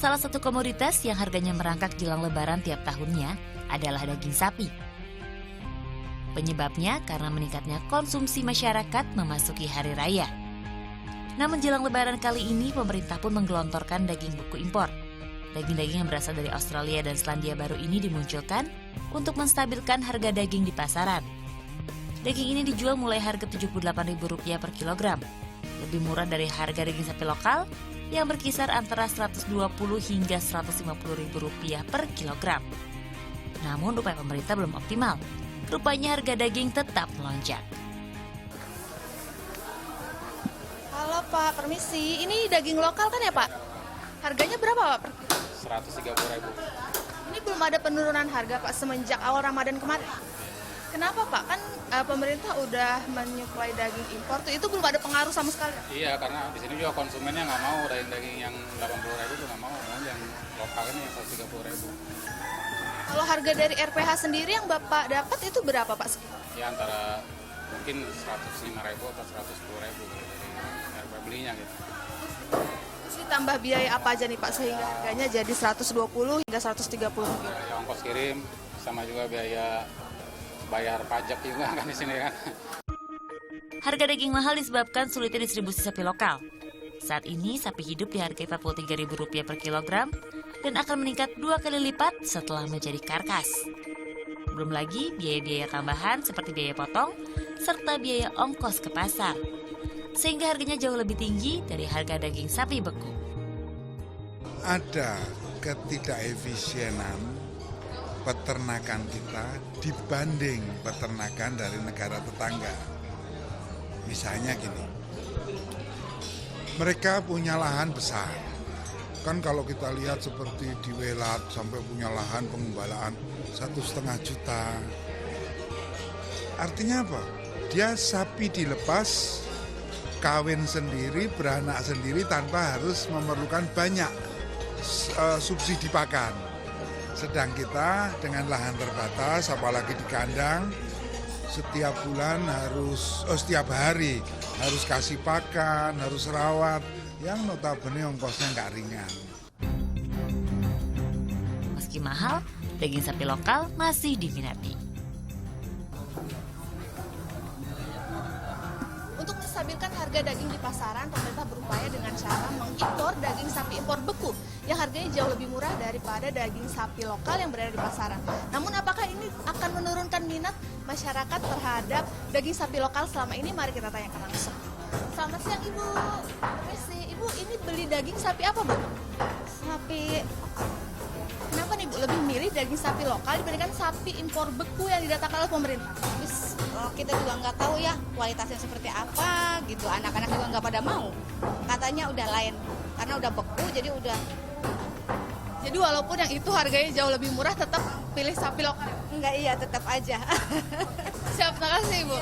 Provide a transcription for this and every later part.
Salah satu komoditas yang harganya merangkak jelang Lebaran tiap tahunnya adalah daging sapi. Penyebabnya karena meningkatnya konsumsi masyarakat memasuki hari raya. Namun jelang Lebaran kali ini pemerintah pun menggelontorkan daging beku impor. Daging-daging yang berasal dari Australia dan Selandia Baru ini dimunculkan untuk menstabilkan harga daging di pasaran. Daging ini dijual mulai harga Rp78.000 per kilogram. Lebih murah dari harga daging sapi lokal yang berkisar antara Rp120 hingga Rp150.000 per kilogram. Namun upaya pemerintah belum optimal. Rupanya harga daging tetap melonjak. Halo Pak, permisi. Ini daging lokal kan ya Pak? Harganya berapa Pak? Rp130.000. Ini belum ada penurunan harga Pak semenjak awal Ramadan kemarin. Kenapa Pak? Kan pemerintah udah menyuplai daging impor tuh, itu belum ada pengaruh sama sekali. Iya, karena di sini juga konsumennya nggak mau daging-daging yang Rp80.000 tuh nggak mau, yang lokal ini yang Rp130.000. Kalau harga dari RPH sendiri yang Bapak dapat itu berapa Pak? Ya antara mungkin Rp105.000 atau Rp110.000 gitu, dari harga belinya gitu. Terus ditambah biaya apa aja nih Pak sehingga harganya jadi Rp120 hingga Rp130? Biaya ongkos kirim, sama juga biaya bayar pajak juga kan di sini kan. Harga daging mahal disebabkan sulitnya distribusi sapi lokal. Saat ini sapi hidup dihargai Rp43.000 per kilogram dan akan meningkat 2 kali lipat setelah menjadi karkas. Belum lagi biaya-biaya tambahan seperti biaya potong serta biaya ongkos ke pasar. Sehingga harganya jauh lebih tinggi dari harga daging sapi beku. Ada ketidakefisienan peternakan kita dibanding peternakan dari negara tetangga. Misalnya gini, mereka punya lahan besar. Kan kalau kita lihat seperti di Welat sampai punya lahan pengembalaan 1,5 juta. Artinya apa? Dia sapi dilepas, kawin sendiri, beranak sendiri tanpa harus memerlukan banyak subsidi pakan. Sedang kita dengan lahan terbatas, apalagi di kandang, setiap bulan setiap hari harus kasih pakan, harus rawat, yang notabene ongkosnya nggak ringan. Meski mahal, daging sapi lokal masih diminati. Untuk menstabilkan harga daging di pasaran, pemerintah berupaya dengan cara mengimpor daging sapi impor beku yang harganya jauh lebih murah daripada daging sapi lokal yang berada di pasaran. Namun apakah ini akan menurunkan minat masyarakat terhadap daging sapi lokal selama ini? Mari kita tanyakan langsung. Selamat siang Ibu. Permisi, Ibu ini beli daging sapi apa Bu? Sapi. Kenapa nih Bu lebih milih daging sapi lokal dibandingkan sapi impor beku yang didatangkan oleh pemerintah? Kita juga nggak tahu ya kualitasnya seperti apa gitu. Anak-anak juga nggak pada mau. Katanya udah lain karena udah beku jadi udah. Jadi walaupun yang itu harganya jauh lebih murah tetap pilih sapi lokal? Enggak, iya tetap aja. Siap, terima kasih Ibu.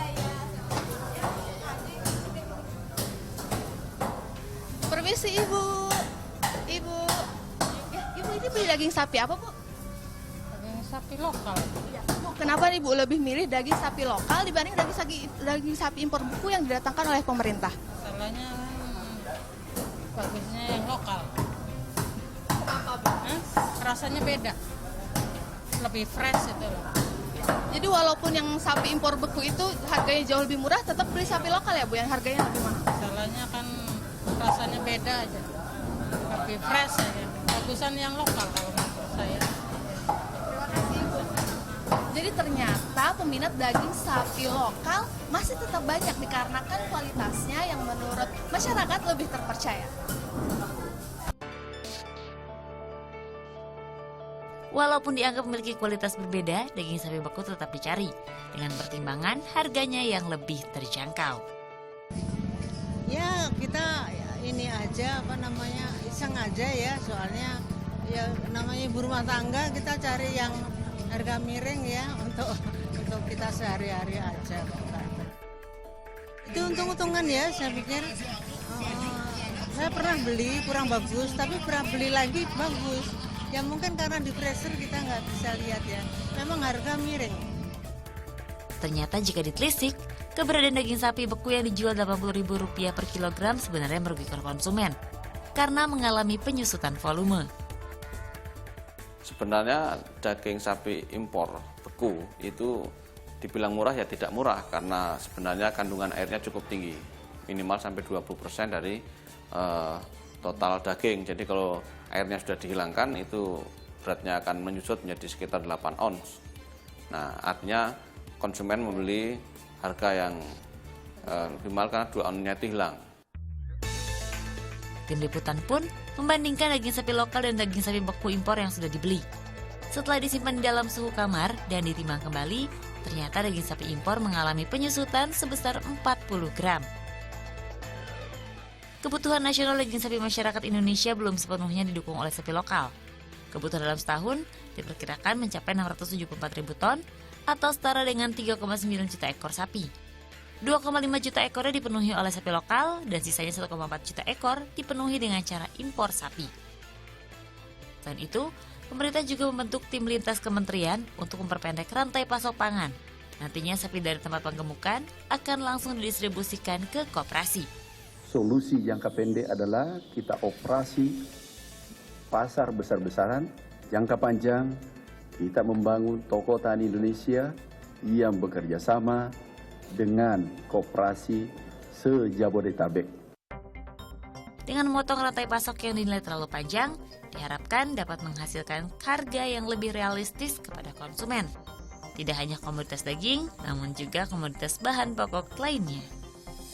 Permisi Ibu. Ibu. Ya, Ibu ini beli daging sapi apa Bu? Daging sapi lokal. Ya. Bu, kenapa nih Bu lebih milih daging sapi lokal dibanding daging sapi impor beku yang didatangkan oleh pemerintah? Masalahnya bagusnya yang lokal. Apa Bu? Rasanya beda. Lebih fresh itu loh. Jadi walaupun yang sapi impor beku itu harganya jauh lebih murah, tetap beli sapi lokal ya Bu yang harganya lebih mahal? Masalahnya kan rasanya beda aja. Lebih fresh aja. Bagusan yang lokal kalau menurut saya. Terima kasih Bu. Jadi ternyata peminat daging sapi lokal masih tetap banyak dikarenakan kualitasnya yang menurut masyarakat lebih terpercaya. Walaupun dianggap memiliki kualitas berbeda, daging sapi beku tetap dicari dengan pertimbangan harganya yang lebih terjangkau. Ya kita ini aja iseng aja ya, soalnya ya namanya ibu rumah tangga, kita cari yang harga miring ya untuk kita sehari-hari aja. Itu untung-untungan ya, saya pikir. Saya pernah beli kurang bagus, tapi pernah beli lagi bagus. Ya mungkin karena di freezer kita nggak bisa lihat ya, memang harga miring. Ternyata jika ditelisik, keberadaan daging sapi beku yang dijual Rp80.000 per kilogram sebenarnya merugikan konsumen karena mengalami penyusutan volume. Sebenarnya daging sapi impor beku itu dibilang murah ya tidak murah, karena sebenarnya kandungan airnya cukup tinggi, minimal sampai 20% dari total daging. Jadi kalau airnya sudah dihilangkan itu beratnya akan menyusut menjadi sekitar 8 ons. Nah, artinya konsumen membeli harga yang lebih mahal karena 2 onsnya itu hilang. Tim liputan pun membandingkan daging sapi lokal dan daging sapi beku impor yang sudah dibeli. Setelah disimpan di dalam suhu kamar dan ditimbang kembali, ternyata daging sapi impor mengalami penyusutan sebesar 40 gram. Kebutuhan nasional daging sapi masyarakat Indonesia belum sepenuhnya didukung oleh sapi lokal. Kebutuhan dalam setahun diperkirakan mencapai 674 ribu ton atau setara dengan 3,9 juta ekor sapi. 2,5 juta ekornya dipenuhi oleh sapi lokal dan sisanya 1,4 juta ekor dipenuhi dengan cara impor sapi. Selain itu, pemerintah juga membentuk tim lintas kementerian untuk memperpendek rantai pasok pangan. Nantinya sapi dari tempat penggemukan akan langsung didistribusikan ke koperasi. Solusi jangka pendek adalah kita operasi pasar besar-besaran. Jangka panjang kita membangun toko tani Indonesia yang bekerja sama dengan koperasi se-Jabodetabek. Dengan memotong rantai pasok yang dinilai terlalu panjang, diharapkan dapat menghasilkan harga yang lebih realistis kepada konsumen. Tidak hanya komoditas daging, namun juga komoditas bahan pokok lainnya.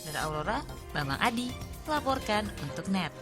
Dari Aurora, Bambang Adi melaporkan untuk NET.